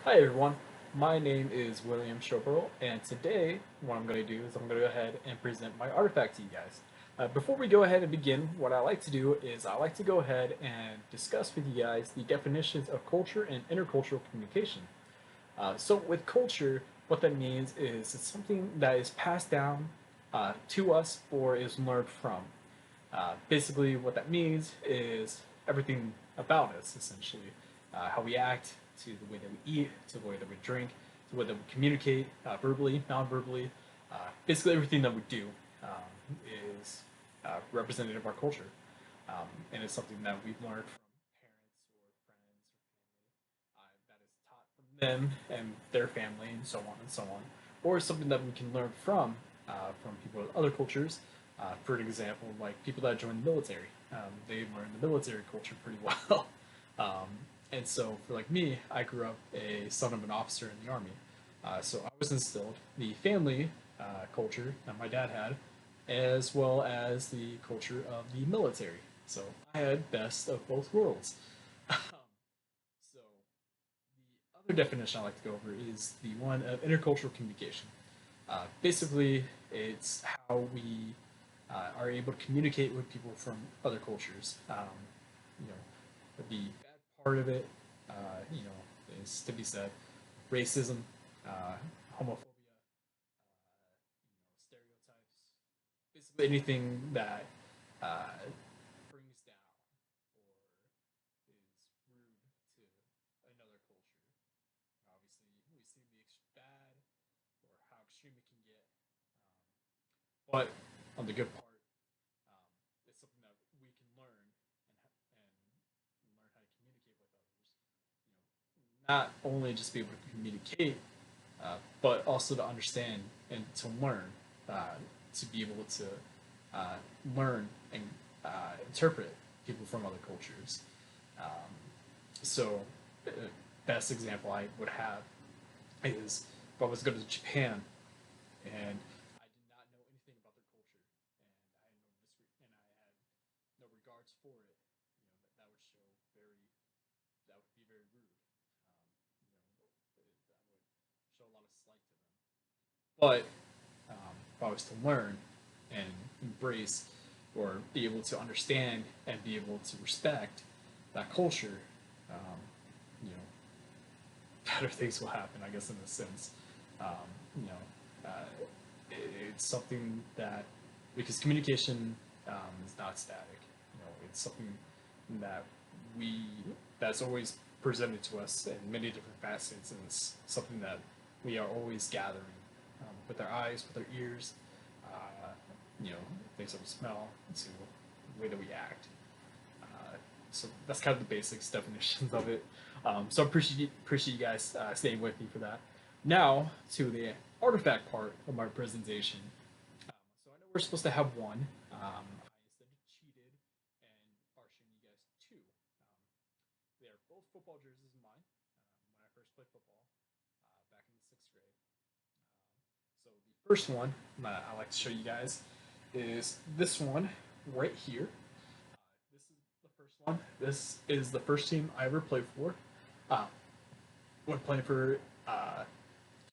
Hi everyone, my name is William Schoberl, and today what I'm going to do is I'm going to go ahead and present my artifact to you guys. Before we go ahead and begin, what I like to do is I like to go ahead and discuss with you guys the definitions of culture and intercultural communication. So with culture, what that means is it's something that is passed down to us or is learned from. Basically, what that means is everything about us, essentially. How we act, to the way that we eat, to the way that we drink, to the way that we communicate, verbally, non verbally. Basically, everything that we do is representative of our culture. And it's something that we've learned from parents or friends or family that is taught from them and their family, and so on and so on. Or something that we can learn from people of other cultures. For an example, like people that join the military, they learn the military culture pretty well. um, and so, for like me, I grew up a son of an officer in the army. So I was instilled the family culture that my dad had, as well as the culture of the military. So I had best of both worlds. So the other definition I like to go over is the one of intercultural communication. Basically, it's how we are able to communicate with people from other cultures. You know, the bad part of it, you know, is to be said, racism, homophobia, stereotypes, basically anything that brings down or is rude to another culture. Obviously, we see the bad or how extreme it can get. But on the good part, it's something that we can learn and learn how to communicate with others. Not only just be able to communicate, but also to understand and to learn, to be able to learn and interpret people from other cultures. Um, so, best example I would have is if I was to go to Japan and I did not know anything about their culture, and I had no regards for it. That would show that would be very rude. That would show a lot of slight to them. But if I was to learn and embrace or be able to understand and be able to respect that culture, um, you know, better things will happen, I guess, in a sense. Um, you know, it's something that because communication is not static. It's something that we that's always presented to us in many different facets, and it's something that we are always gathering with our eyes, with our ears, uh, you know, things that we smell, to the way that we act. So that's kind of the basics definitions of it. So I appreciate you guys staying with me for that. Now to the artifact part of my presentation. So I know we're supposed to have one. I instead cheated and are showing you guys two. They are both football jerseys of mine when I first played football back in the sixth grade. So the first one I like to show you guys is this one right here. This is the first one. This is the first team I ever played for. Uh, when playing for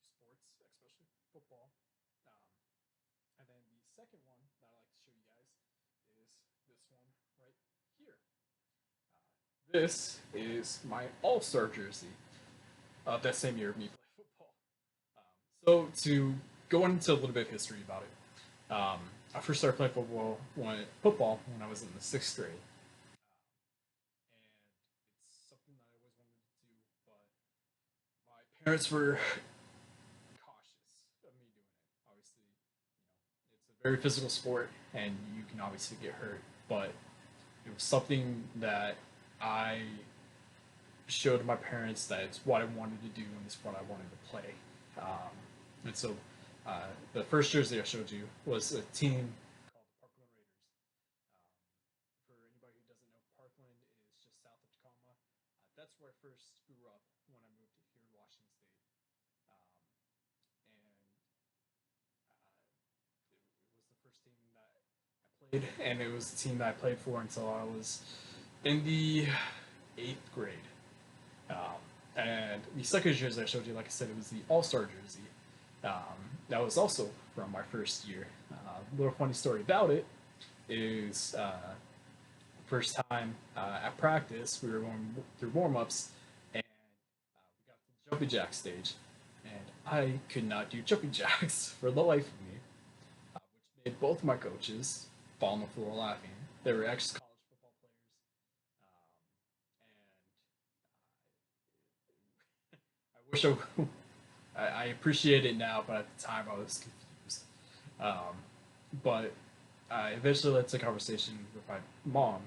sports, especially football. Um, and then the second one that I like to show you guys is this one right here. This is my All Star jersey of that same year of me playing football. So to go into a little bit of history about it, I first started playing football when I was in the sixth grade, and it's something that I always wanted to do, but my parents were cautious of me doing it. Obviously, it's a very physical sport, and you can obviously get hurt, but it was something that I showed my parents that it's what I wanted to do and it's what I wanted to play. And so the first jersey I showed you was a team called the Parkland Raiders. For anybody who doesn't know, Parkland is just south of Tacoma. That's where I first grew up when I moved here to Washington State. And it was the first team that I played, and it was the team that I played for until I was in the eighth grade. And the second jersey I showed you, like I said, it was the All Star jersey. That was also from my first year. Little funny story about it is first time at practice, we were going through warm ups, and we got to the jumping jack stage, and I could not do jumping jacks for the life of me, which made both of my coaches fall on the floor laughing. They were ex college football players, and I wish I appreciate it now, but at the time I was confused. Um, but I eventually led to a conversation with my mom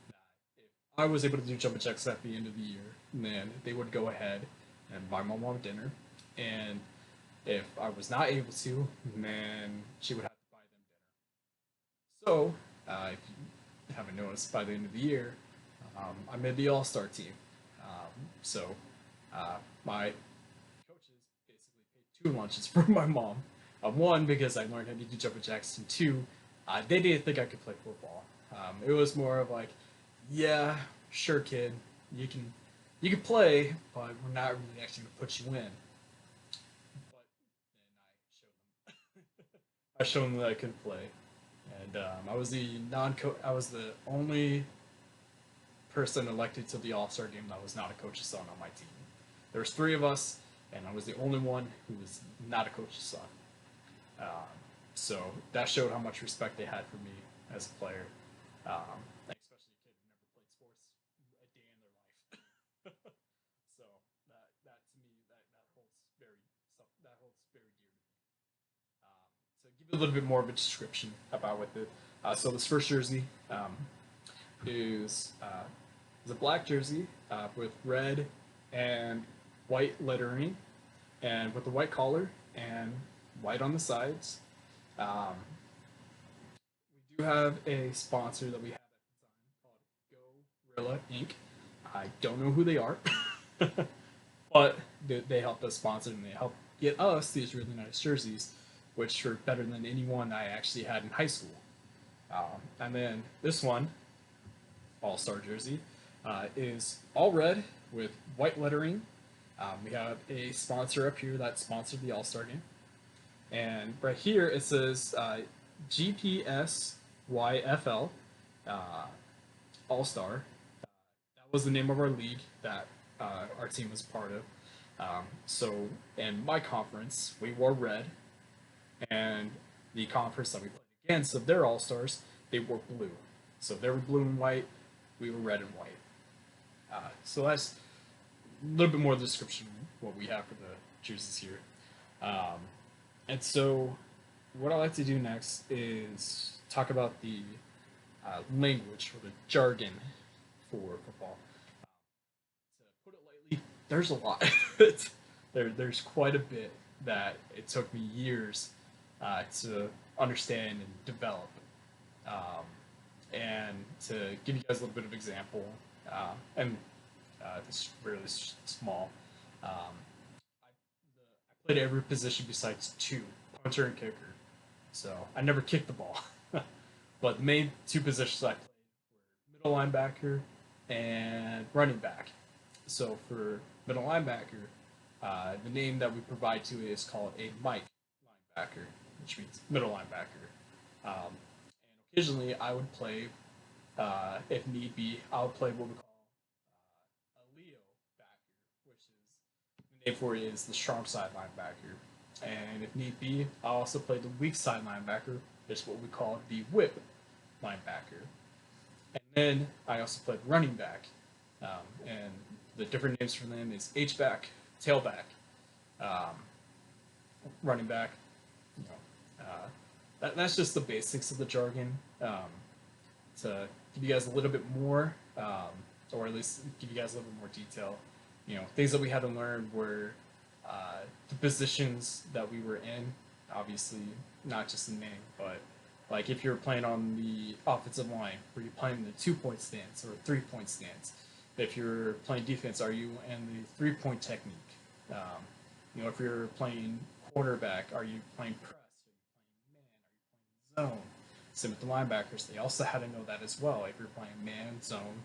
that if I was able to do jumping jacks at the end of the year, then they would go ahead and buy my mom dinner. And if I was not able to, then she would have to buy them dinner. So, if you haven't noticed, by the end of the year, I made the All Star team. So, my coaches basically paid two lunches for my mom. One, because I learned how to do jumping jacks, and two, they didn't think I could play football. It was more of like, yeah, sure, kid, you can you can play, but we're not really actually gonna put you in. But then I showed them that I could play, and I was the only person elected to the All Star game that was not a coach's son on my team. There was three of us, and I was the only one who was not a coach's son. Um, so that showed how much respect they had for me as a player, and especially a kid who never played sports a day in their life. So that to me that holds very dear to me. So give you a little bit more of a description about what the so this first jersey is a black jersey with red and white lettering, and with the white collar and white on the sides. Um, we do have a sponsor that we have at the time called Gorilla Inc. I don't know who they are, but they helped us sponsor and they helped get us these really nice jerseys, which are better than any one I actually had in high school. And then this one, All Star jersey, is all red with white lettering. We have a sponsor up here that sponsored the All Star game. And right here it says GPSYFL uh, All Star. That was the name of our league that our team was part of. So in my conference, we wore red, and the conference that we played against of their All Stars, they wore blue. So they were blue and white, we were red and white. So that's a little bit more of the description of what we have for the jerseys here. Um, and so, what I like to do next is talk about the language or the jargon for football. To put it lightly, there's a lot. There's quite a bit that it took me years to understand and develop. Um, and to give you guys a little bit of example, and this is really small. Um, I played every position besides two, punter and kicker. So I never kicked the ball. But the main two positions I played were middle linebacker and running back. So for middle linebacker, the name that we provide to it is called a Mike linebacker, which means middle linebacker. And occasionally I would play, if need be, I would play what we call a Leo backer, which is the name for it is the strong side linebacker. And if need be, I also play the weak side linebacker, which is what we call the whip linebacker. And then I also played running back. And the different names for them is H back, tailback, um, running back. You know, that's just the basics of the jargon. To give you guys a little bit more, or at least give you guys a little bit more detail, things that we had to learn were the positions that we were in. Obviously, not just the name, but like if you're playing on the offensive line, were you playing the 2 point stance or 3 point stance? If you're playing defense, are you in the 3 point technique? If you're playing quarterback, are you playing press? Are you playing man? Are you playing zone? Same with the linebackers. They also had to know that as well. If you're playing man, zone,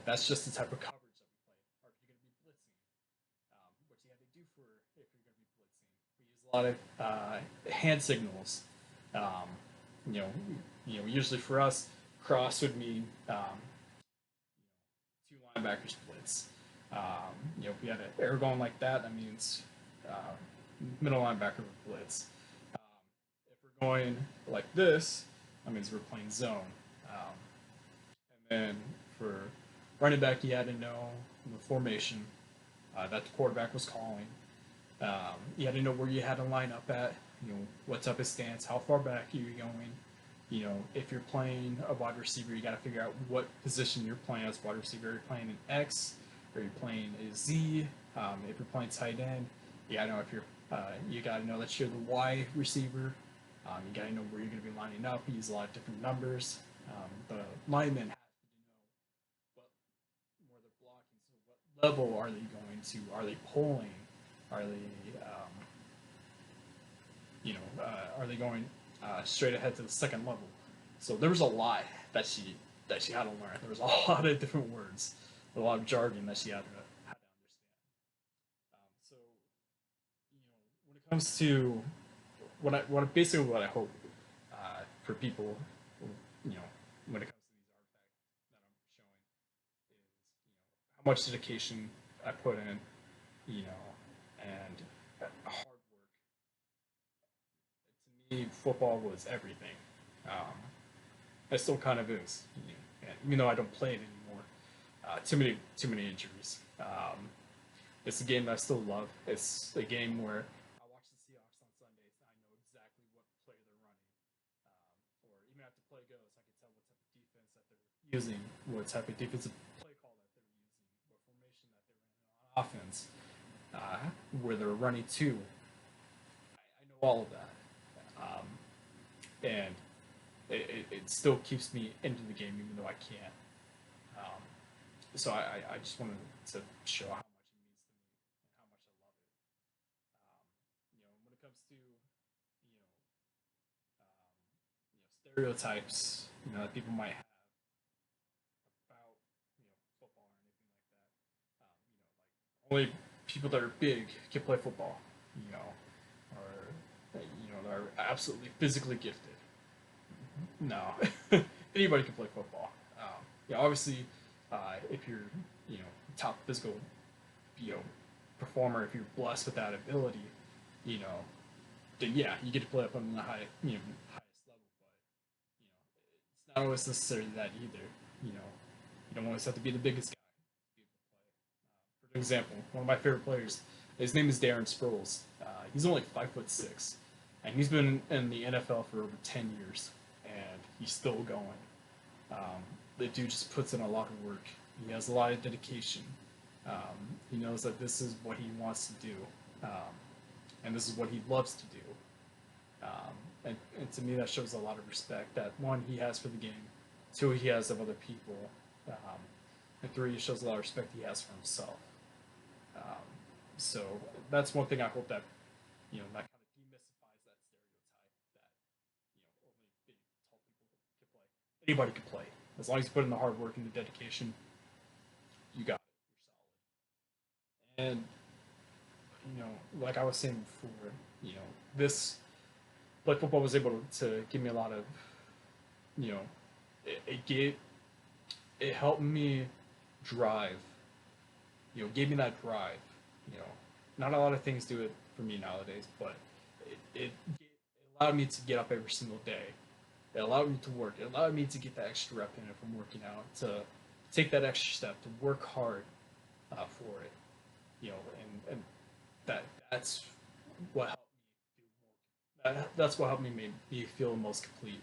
that's just the type of coverage that we play. Are you going to be blitzing? do for if you're going to be blitzing. We use a lot of hand signals. Um, you know, usually for us, cross would mean two linebackers blitz. If we had an air going like that, that means uh, middle linebacker would blitz. If we're going like this, that means we're playing zone. And then for running back, you had to know the formation that the quarterback was calling. You had to know where you had to line up at. What type of stance, how far back you're going. If you're playing a wide receiver, you got to figure out what position you're playing as wide receiver. Are you playing an X, or you're playing a Z? If you're playing tight end, you got to know if you're. You got to know that you're the Y receiver. You got to know where you're going to be lining up. You use a lot of different numbers. The lineman has to know where they're blocking. So what level are they going to? Are they pulling? Are they are they going straight ahead to the second level? So there was a lot that she had to learn. There was a lot of different words, a lot of jargon that she had to understand. So when it comes to what I hope for people, you know, when it comes to these artifacts that I'm showing is how much dedication I put in, and hard work. To me, football was everything. Um, it still kind of is. And even though I don't play it anymore, too many injuries. It's a game that I still love. It's a game where I watch the Seahawks on Sundays. I know exactly what play they're running, or even after play goes, I can tell what type of defense that they're using, what type of defensive play call that they're using, what formation that they're running on offense, where they're running to. I know all of that, and it still keeps me into the game even though I can't. Um, so I just wanted to show how much it means to me and how much I love it. When it comes to stereotypes that people might have about football or anything like that. Like only people that are big can play football. Or that are absolutely physically gifted. No, anybody can play football. Obviously, if you're top physical you know performer, if you're blessed with that ability, you know, then yeah, you get to play up on the highest level. But it's not always necessarily that either. You know, you don't always have to be the biggest guy to be able to play. For example, one of my favorite players, his name is Darren Sproles. He's only 5'6", and he's been in the NFL for over 10 years, and he's still going. The dude just puts in a lot of work. He has a lot of dedication. He knows that this is what he wants to do, and this is what he loves to do. And to me, that shows a lot of respect that one he has for the game, two he has of other people, and three it shows a lot of respect he has for himself. Um, so that's one thing I hope that that kind of demystifies that stereotype that only big tall people can play. Anybody can play as long as you put in the hard work and the dedication. You got it. You're solid. And like I was saying before, this like football was able to give me a lot of you know it helped me drive. Gave me that drive. You know, not a lot of things do it for me nowadays, but it allowed me to get up every single day. It allowed me to work. It allowed me to get that extra rep in it from working out, to take that extra step, to work hard for it. And that's what helped me do more. That's what helped me make me feel most complete.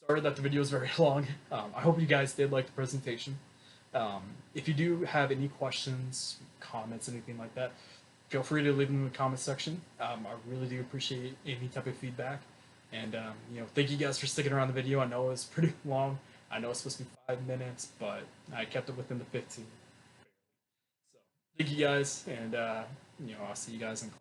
Sorry that the video is very long. I hope you guys did like the presentation. If you do have any questions, comments, anything like that, feel free to leave them in the comment section. I really do appreciate any type of feedback. And thank you guys for sticking around the video. I know it was pretty long. I know it's supposed to be 5 minutes, but I kept it within the 15. So thank you guys, and I'll see you guys in class.